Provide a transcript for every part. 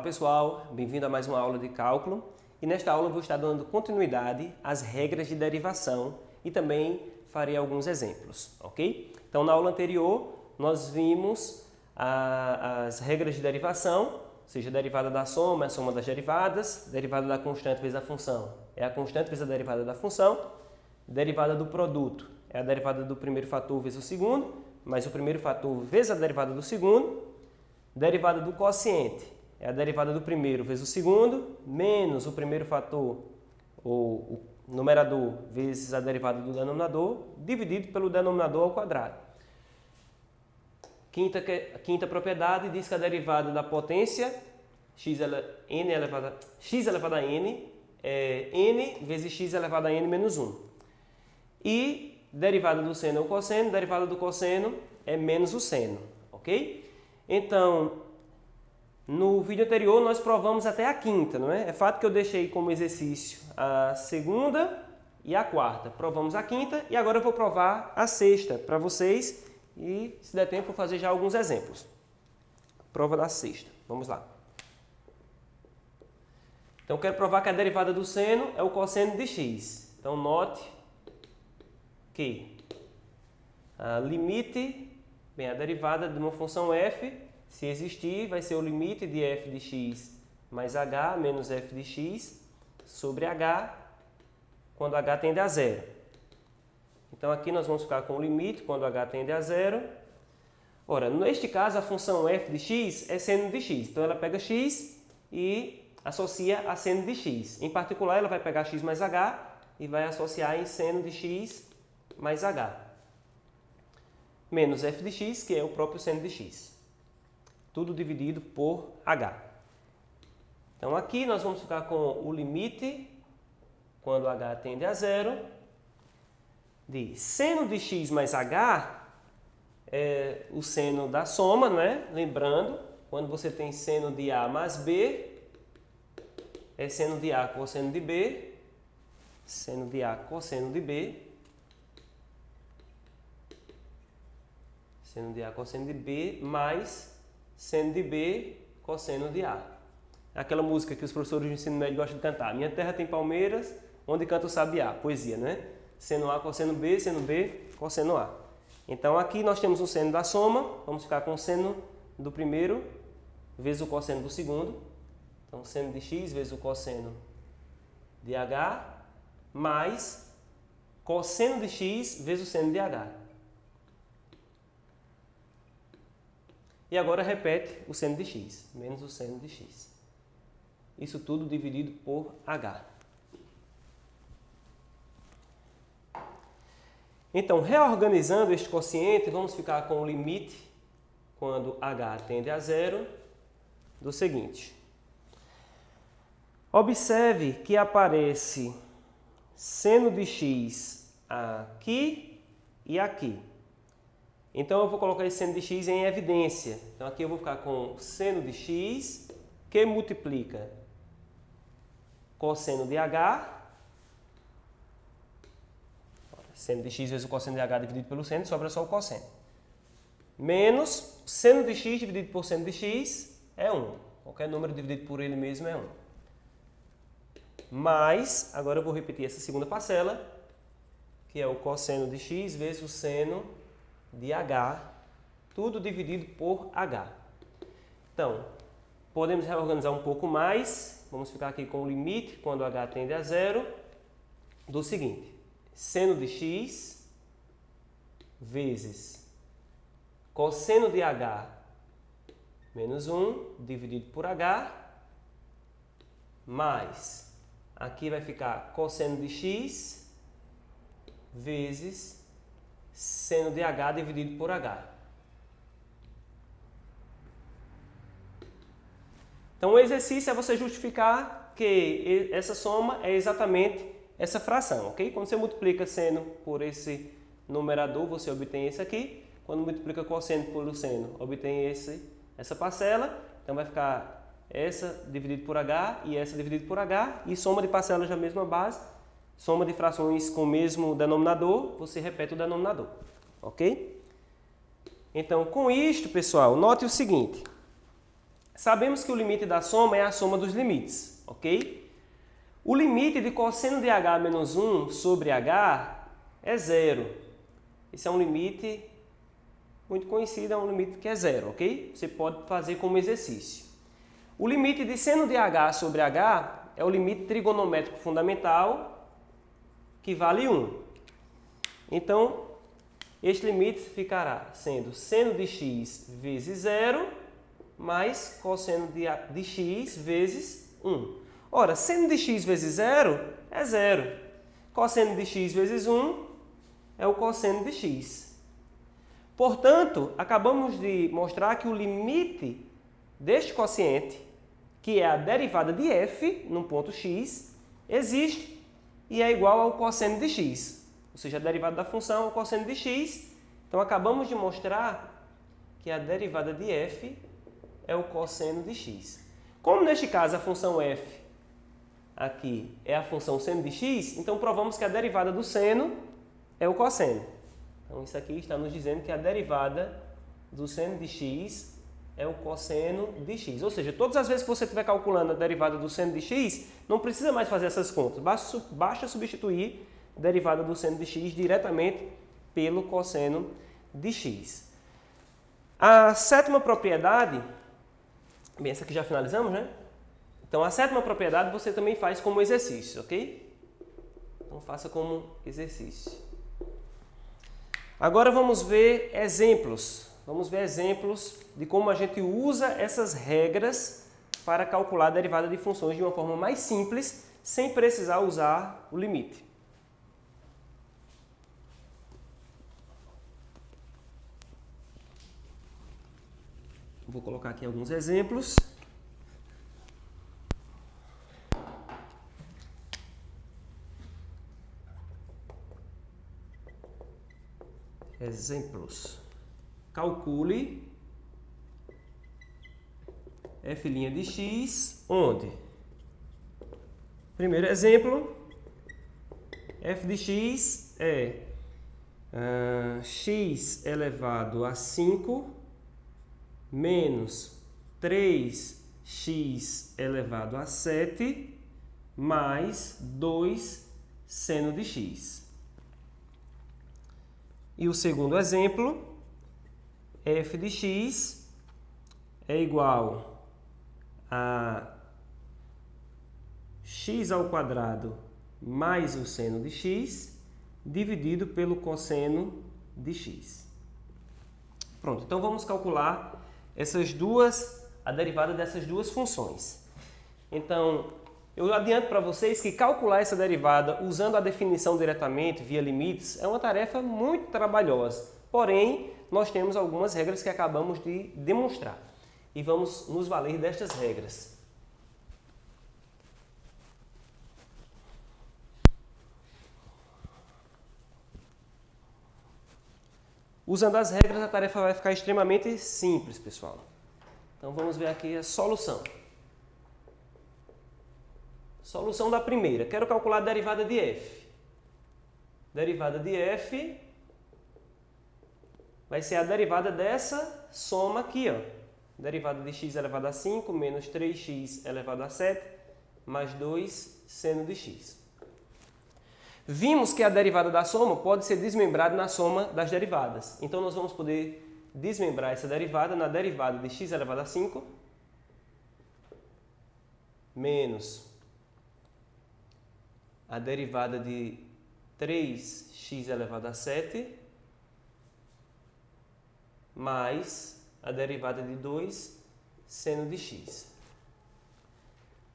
Olá pessoal, bem-vindo a mais uma aula de cálculo e nesta aula eu vou estar dando continuidade às regras de derivação e também farei alguns exemplos, ok? Então na aula anterior nós vimos as regras de derivação, ou seja, a derivada da soma é a soma das derivadas, derivada da constante vezes a função é a constante vezes a derivada da função, derivada do produto é a derivada do primeiro fator vezes o segundo, mais o primeiro fator vezes a derivada do segundo, derivada do quociente é a derivada do primeiro vezes o segundo, menos o primeiro fator, ou o numerador, vezes a derivada do denominador, dividido pelo denominador ao quadrado. Quinta propriedade diz que a derivada da potência, x elevado a n, é n vezes x elevado a n menos 1. E derivada do seno é o cosseno, derivada do cosseno é menos o seno, ok? Então, no vídeo anterior nós provamos até a quinta, não é? É fato que eu deixei como exercício a segunda e a quarta. Provamos a quinta e agora eu vou provar a sexta para vocês e, se der tempo, vou fazer já alguns exemplos. Prova da sexta. Vamos lá. Então, eu quero provar que a derivada do seno é o cosseno de x. Então, note que a a derivada de uma função f, se existir, vai ser o limite de f de x mais h menos f de x sobre h, quando h tende a zero. Então, aqui nós vamos ficar com o limite quando h tende a zero. Ora, neste caso, a função f de x é seno de x. Então, ela pega x e associa a seno de x. Em particular, ela vai pegar x mais h e vai associar em seno de x mais h. Menos f de x, que é o próprio seno de x. Tudo dividido por h. Então, aqui nós vamos ficar com o limite, quando h tende a zero, de seno de x mais h, é o seno da soma, não é? Lembrando, quando você tem seno de a mais b, é seno de a cosseno de b, seno de a cosseno de b, seno de a cosseno de b, mais seno de b cosseno de a. É aquela música que os professores de ensino médio gostam de cantar. Minha terra tem palmeiras, onde canta o sabiá. Poesia, né? Seno a cosseno b, seno b cosseno a. Então, aqui nós temos o seno da soma. Vamos ficar com o seno do primeiro vezes o cosseno do segundo. Então, seno de x vezes o cosseno de h, mais cosseno de x vezes o seno de h. E agora repete o seno de x, menos o seno de x. Isso tudo dividido por h. Então, reorganizando este quociente, vamos ficar com o limite, quando h tende a zero, do seguinte. Observe que aparece seno de x aqui e aqui. Então, eu vou colocar esse seno de x em evidência. Então, aqui eu vou ficar com seno de x, que multiplica cosseno de h. Seno de x vezes o cosseno de h dividido pelo seno, sobra só o cosseno. Menos seno de x dividido por seno de x é 1. Qualquer número dividido por ele mesmo é 1. Mais, agora eu vou repetir essa segunda parcela, que é o cosseno de x vezes o seno de h, tudo dividido por h. Então, podemos reorganizar um pouco mais. Vamos ficar aqui com o limite, quando h tende a zero, do seguinte. Seno de x vezes cosseno de h menos 1 dividido por h, mais, aqui vai ficar cosseno de x vezes seno de h dividido por h. Então, o exercício é você justificar que essa soma é exatamente essa fração, ok? Quando você multiplica seno por esse numerador, você obtém esse aqui. Quando multiplica cosseno pelo seno, obtém essa parcela. Então, vai ficar essa dividido por h e essa dividido por h. E soma de parcelas da mesma base. Soma de frações com o mesmo denominador, você repete o denominador, ok? Então, com isto, pessoal, note o seguinte. Sabemos que o limite da soma é a soma dos limites, ok? O limite de cosseno de h menos 1 sobre h é zero. Esse é um limite muito conhecido, é um limite que é zero, ok? Você pode fazer como exercício. O limite de seno de h sobre h é o limite trigonométrico fundamental, que vale 1. Então, este limite ficará sendo seno de x vezes 0 mais cosseno de x vezes 1. Ora, seno de x vezes 0 é 0. Cosseno de x vezes 1 é o cosseno de x. Portanto, acabamos de mostrar que o limite deste quociente, que é a derivada de f no ponto x, existe e é igual ao cosseno de x. Ou seja, a derivada da função é o cosseno de x. Então, acabamos de mostrar que a derivada de f é o cosseno de x. Como neste caso a função f aqui é a função seno de x, então provamos que a derivada do seno é o cosseno. Então isso aqui está nos dizendo que a derivada do seno de x é o cosseno de x. Ou seja, todas as vezes que você estiver calculando a derivada do seno de x, não precisa mais fazer essas contas. Basta substituir a derivada do seno de x diretamente pelo cosseno de x. A sétima propriedade, bem, essa aqui já finalizamos, né? Então, a sétima propriedade você também faz como exercício, ok? Então, faça como exercício. Agora, vamos ver exemplos. Vamos ver exemplos de como a gente usa essas regras para calcular a derivada de funções de uma forma mais simples, sem precisar usar o limite. Vou colocar aqui alguns exemplos. Exemplos. Calcule f' de x, onde? Primeiro exemplo, f de x é x elevado a 5 menos 3x elevado a 7 mais 2 seno de x. E o segundo exemplo, f de x é igual a x ao quadrado mais o seno de x dividido pelo cosseno de x. Pronto, então vamos calcular a derivada dessas duas funções. Então, eu adianto para vocês que calcular essa derivada usando a definição diretamente, via limites, é uma tarefa muito trabalhosa. Porém, nós temos algumas regras que acabamos de demonstrar. E vamos nos valer destas regras. Usando as regras, a tarefa vai ficar extremamente simples, pessoal. Então, vamos ver aqui a solução. Solução da primeira. Quero calcular a derivada de f. Derivada de f vai ser a derivada dessa soma aqui, ó. Derivada de x elevado a 5 menos 3x elevado a 7 mais 2 seno de x. Vimos que a derivada da soma pode ser desmembrada na soma das derivadas. Então, nós vamos poder desmembrar essa derivada na derivada de x elevado a 5 menos a derivada de 3x elevado a 7 mais a derivada de 2 seno de x.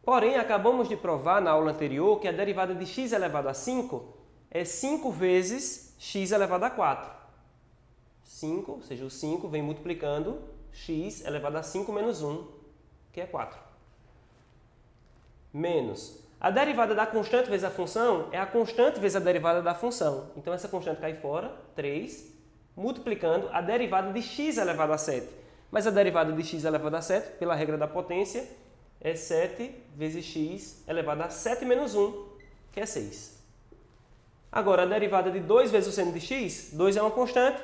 Porém, acabamos de provar na aula anterior que a derivada de x elevado a 5 é 5 vezes x elevado a 4. 5, ou seja, o 5 vem multiplicando x elevado a 5 menos 1, que é 4. Menos a derivada da constante vezes a função é a constante vezes a derivada da função. Então, essa constante cai fora, 3, multiplicando a derivada de x elevado a 7. Mas a derivada de x elevado a 7, pela regra da potência, é 7 vezes x elevado a 7 menos 1, que é 6. Agora, a derivada de 2 vezes o seno de x, 2 é uma constante,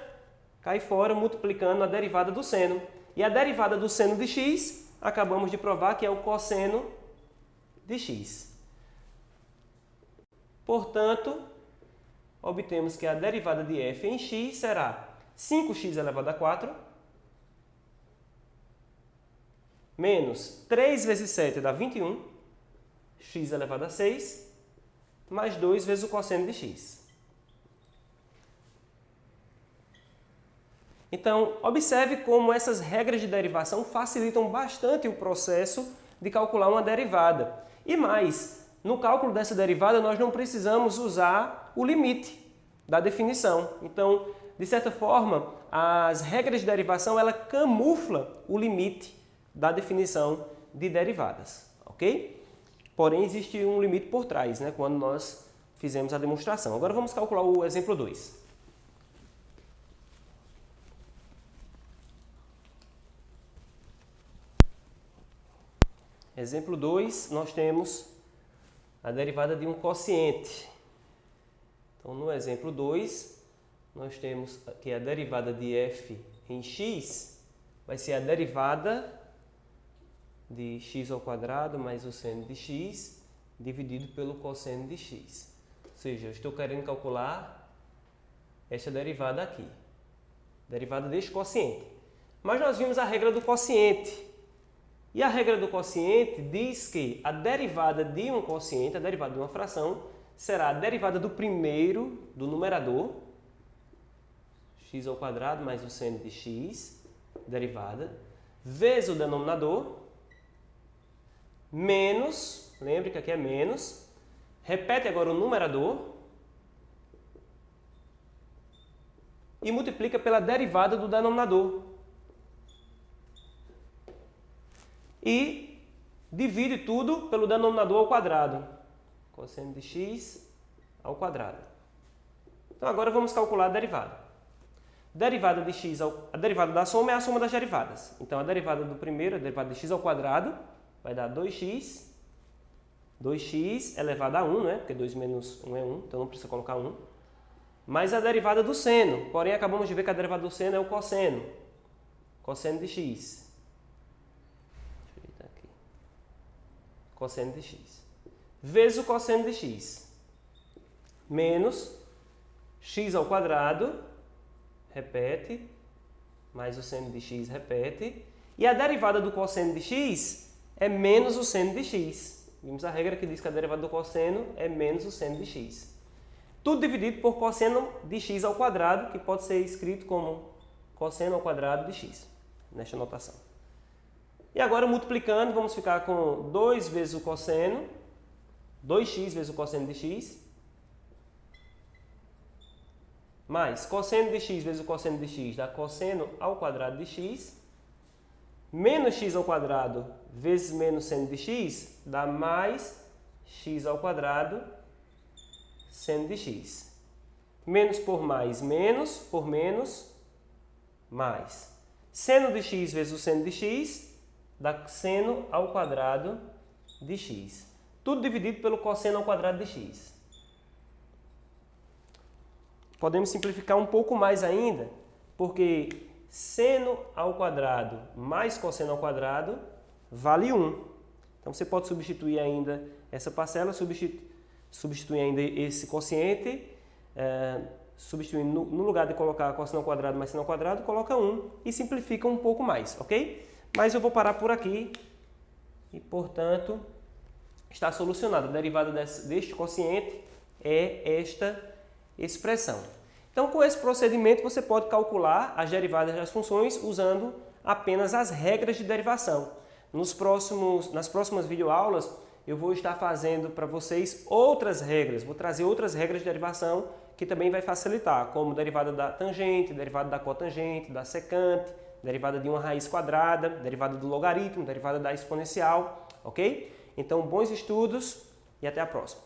cai fora multiplicando a derivada do seno. E a derivada do seno de x acabamos de provar que é o cosseno de x. Portanto, obtemos que a derivada de f em x será 5x elevado a 4 menos 3 vezes 7 dá 21, x elevado a 6, mais 2 vezes o cosseno de x. Então, observe como essas regras de derivação facilitam bastante o processo de calcular uma derivada. E mais, no cálculo dessa derivada nós não precisamos usar o limite da definição. Então, de certa forma, as regras de derivação ela camufla o limite da definição de derivadas, ok? Porém, existe um limite por trás, né, quando nós fizemos a demonstração. Agora vamos calcular o exemplo 2. Exemplo 2, nós temos a derivada de um quociente. Então, no exemplo 2, nós temos que a derivada de f em x vai ser a derivada de x ao quadrado mais o seno de x dividido pelo cosseno de x. Ou seja, eu estou querendo calcular esta derivada aqui, derivada deste quociente. Mas nós vimos a regra do quociente. E a regra do quociente diz que a derivada de um quociente, a derivada de uma fração, será a derivada do primeiro, do numerador, x ao quadrado mais o seno de x, derivada, vezes o denominador, menos, lembre que aqui é menos, repete agora o numerador e multiplica pela derivada do denominador. E divide tudo pelo denominador ao quadrado. Cosseno de x ao quadrado. Então agora vamos calcular a derivada. Derivada de x, a derivada da soma é a soma das derivadas. Então a derivada do primeiro, a derivada de x ao quadrado, vai dar 2x. 2x elevado a 1, né? Porque 2 menos 1 é 1, então não precisa colocar 1. Mais a derivada do seno. Porém, acabamos de ver que a derivada do seno é o cosseno. Cosseno de x. Cosseno de x, vezes o cosseno de x, menos x ao quadrado, repete, mais o seno de x, repete, e a derivada do cosseno de x é menos o seno de x. Vimos a regra que diz que a derivada do cosseno é menos o seno de x. Tudo dividido por cosseno de x ao quadrado, que pode ser escrito como cosseno ao quadrado de x, nesta notação. E agora, multiplicando, vamos ficar com 2 vezes o cosseno, 2x vezes o cosseno de x, mais cosseno de x vezes o cosseno de x dá cosseno ao quadrado de x, menos x ao quadrado vezes menos seno de x dá mais x ao quadrado seno de x. Menos por menos, por menos, mais. Seno de x vezes o seno de x dá seno ao quadrado de x. Tudo dividido pelo cosseno ao quadrado de x. Podemos simplificar um pouco mais ainda, porque seno ao quadrado mais cosseno ao quadrado vale 1. Então, você pode substituir ainda essa parcela, substituir ainda esse quociente, substituindo no lugar de colocar cosseno ao quadrado mais seno ao quadrado, coloca 1 e simplifica um pouco mais, ok? Mas eu vou parar por aqui e, portanto, está solucionado. A derivada deste quociente é esta expressão. Então, com esse procedimento, você pode calcular as derivadas das funções usando apenas as regras de derivação. Nas próximas videoaulas, eu vou estar fazendo para vocês outras regras. Vou trazer outras regras de derivação que também vai facilitar, como derivada da tangente, derivada da cotangente, da secante, derivada de uma raiz quadrada, derivada do logaritmo, derivada da exponencial, ok? Então, bons estudos e até a próxima.